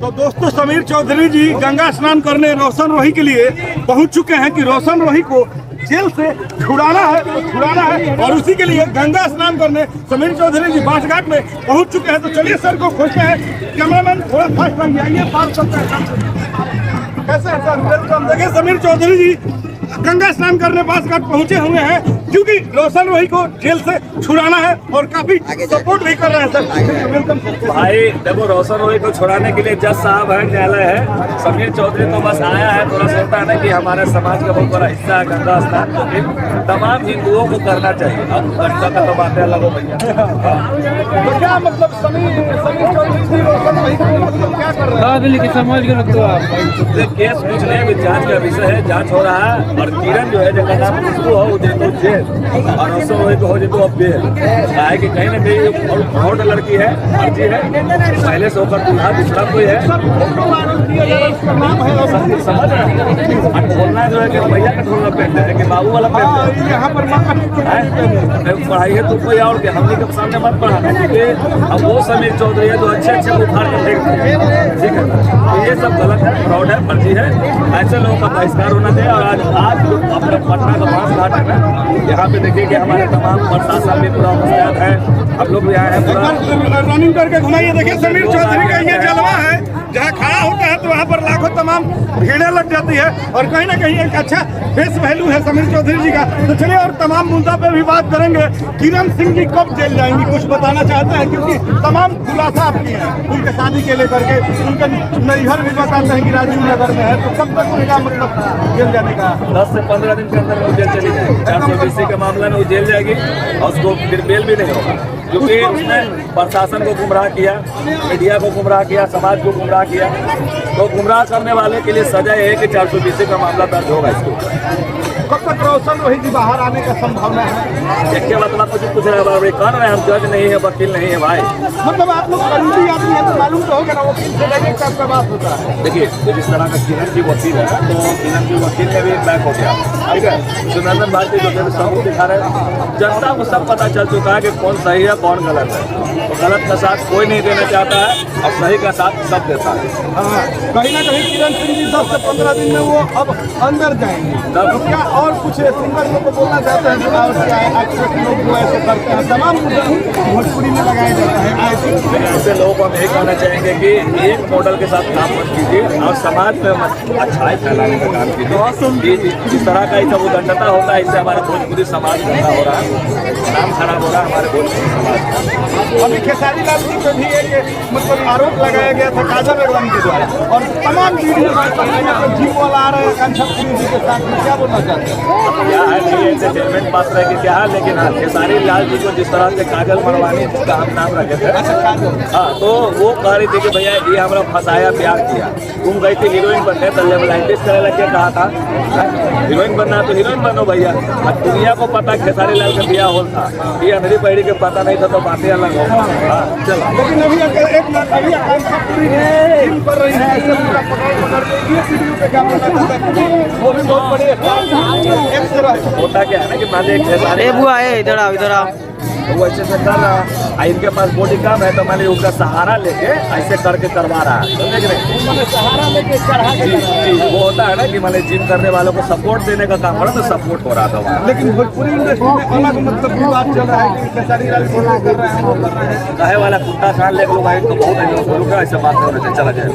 तो दोस्तों समीर चौधरी जी गंगा स्नान करने रोशन रोही के लिए पहुंच चुके हैं कि रोशन रोही को जेल से छुड़ाना है और उसी के लिए गंगा स्नान करने समीर चौधरी जी बांसघाट में पहुंच चुके हैं। तो चलिए सर को खोजते हैं, कैमरामैन थोड़ा फास्ट लग जाइए, बात करते हैं। कैसे हैं सर? वेलकम। देखिए समीर चौधरी जी गंगा स्नान करने बांसघाट पहुंचे हुए हैं क्योंकि रोशन रोही को जेल से छुड़ाना है और काफी सपोर्ट भी कर रहे हैं सर। वेलकम भाई देखो, रोशन रोही को छुड़ाने के लिए जज साहब है, न्यायालय है। समीर चौधरी तो बस आया है, थोड़ा सा होता है ना कि हमारे समाज का बहुत बड़ा हिस्सा है गंगा स्नान, लेकिन तमाम हिंदुओं को करना चाहिए। अब गंगा का तो बातें अलग हो भैया। तो क्या मतलब समीर चौधरी जी रोशन रोही को मतलब क्या कर रहे हैं? समझ के रखते हो आप। केस कुछ नहीं, जांच का विषय है, जांच हो रहा है। और किरण जो है जगह नाम खुशबू हो वो देखो जेल, और रोशन रोही को हो तो अब बेल। है कि कहीं ना कहीं और बहुत लड़की है, अर्जी है, पहले से होकर दूल्हा दूसरा कोई है। समझ रहे हैं? बोलना जो है कि भैया का ढोलना पेंट है कि बाबू वाला पेंट है, यहाँ पर पढ़ाई है तो कोई और के हमने के सामने मत पढ़ाना, क्योंकि अब वो समीर चौधरी है जो अच्छे उखाड़ कर देखते हैं। ठीक है, तो ये सब गलत है, फ्रॉड है, फर्जी है। ऐसे लोगों का बहिष्कार होना चाहिए। और आज अपने पटना का बांसघाट है ना, यहाँ पे देखिए कि हमारे तमाम प्रशासन भी पूरा मुस्तैद है। हम लोग भी आए हैं पूरा रनिंग करके घुमाइए। देखिए समीर चौधरी का ये जलवा है, जहाँ खड़ा होता है तो वहाँ पर लाखों तमाम भीड़ें लग जाती है और कहीं ना कहीं एक अच्छा फेस वैल्यू है समीर चौधरी जी का। तो चलिए और तमाम मुद्दा पे भी बात करेंगे। किरण सिंह जी कब जेल जाएंगी, कुछ बताना चाहते हैं? क्योंकि तमाम खुलासा आपकी है उनके शादी के लेकर के, उनका नैहर भी बताते हैं कि राजीव नगर में है, तो कब तक उनका मतलब जेल जाने का? 10 से 15 दिन के अंदर वो जेल चली जाएगी। 420 के मामला में वो जेल जाएगी और उसको फिर बेल भी नहीं होगा, क्योंकि उसने प्रशासन को गुमराह किया, मीडिया को गुमराह किया, समाज को गुमराह किया। तो गुमराह करने वाले के लिए सजा है कि 420 का मामला दर्ज होगा इसको। कब तक रोशन रोही जी बाहर आने का संभावना है? देखिए मतलब कुछ रहा कौन है, हम जज नहीं है, वकील नहीं है भाई। मतलब आप लोग करीबी आदमी है तो मालूम तो होगा ना वकील से लेके कब का बात होता है। देखिए तो जिस तरह का किरण जी वकील है, तो किरण जी वकील ने भी बैक हो गया, ठीक है। सुनंदन भारती जो है सबूत दिखा रहे हैं, जनता को सब पता चल चुका है कि कौन सही है कौन गलत है। तो गलत का साथ कोई नहीं देना चाहता है और सही का साथ सब देता है। हाँ, कहीं ना कहीं किरण सिंह जी 10 से 15 दिन में वो अब अंदर जाएंगे। तो क्या और कुछ सिंगर लोग को बोलना चाहते हैं? और क्या एक्ट्रेस लोग जो ऐसे करते हैं, तमाम भोजपुरी में लगाया जाता है। ऐसे लोगों को हम यही कहना चाहेंगे कि एक मॉडल के साथ काम मत कीजिए और समाज में अच्छाई फैलाने का काम कीजिए। जिस तरह का सब उदंडता होता है, इससे हमारा भोजपुरी समाज गंदा हो रहा है, नाम खराब हो रहा है हमारे भोजपुरी समाज का। अभी खेसारी लाल जी पे भी एक मतलब आरोप लगाया गया था काजल अग्रवाल के द्वारा, और तमाम वीडियो जीप वाला आ रहा है कांछापुरी जी के साथ में, क्या बोलना चाहते हैं? क्या है नहीं एंटरटेनमेंट पास रहे कि क्या है, लेकिन हाँ खेसारी लाल जी को जिस तरह से काजल मरवानी जिसका हम नाम रखे थे, हाँ, तो वो कह रही थी कि भैया ये हमारा फंसाया, प्यार किया। तुम गई थी हीरोइन बनने, तो लेवलाइटिस करे लगे, कहा था हीरोइन बनना तो हीरोइन बनो भैया। अब दुनिया को पता खेसारी लाल का ब्याह होल था, ये अंधेरी पहड़ी के पता नहीं था, तो बातें अलग हो। चलो लेकिन अभी एक कांछापुरी कर रही है, ऐसे पूरा पकड़ के ये वीडियो पे क्या बोलना चाहते हैं? वो भी बहुत बड़े होता क्या है ना कि मान लीजिए बुआ है, इधर आओ इधर आओ। वो ऐसे से कर रहा है, इनके पास बॉडी कम है, तो मान लीजिए उसका सहारा लेके ऐसे करके करवा रहा है, समझे कि नहीं? सहारा लेके चढ़ा के जी, वो होता है ना कि मान लीजिए जिम करने वालों को सपोर्ट देने का काम हो रहा है, तो सपोर्ट हो रहा था वहाँ। लेकिन भोजपुरी इंडस्ट्री में अलग मतलब भी बात चल रहा है कि खेसारी लाल को कर रहे हैं, वो कर रहे हैं। कहे वाला कुत्ता खान ले लो भाई, तो बहुत है, ऐसे बात हो रहे थे, चला जाए।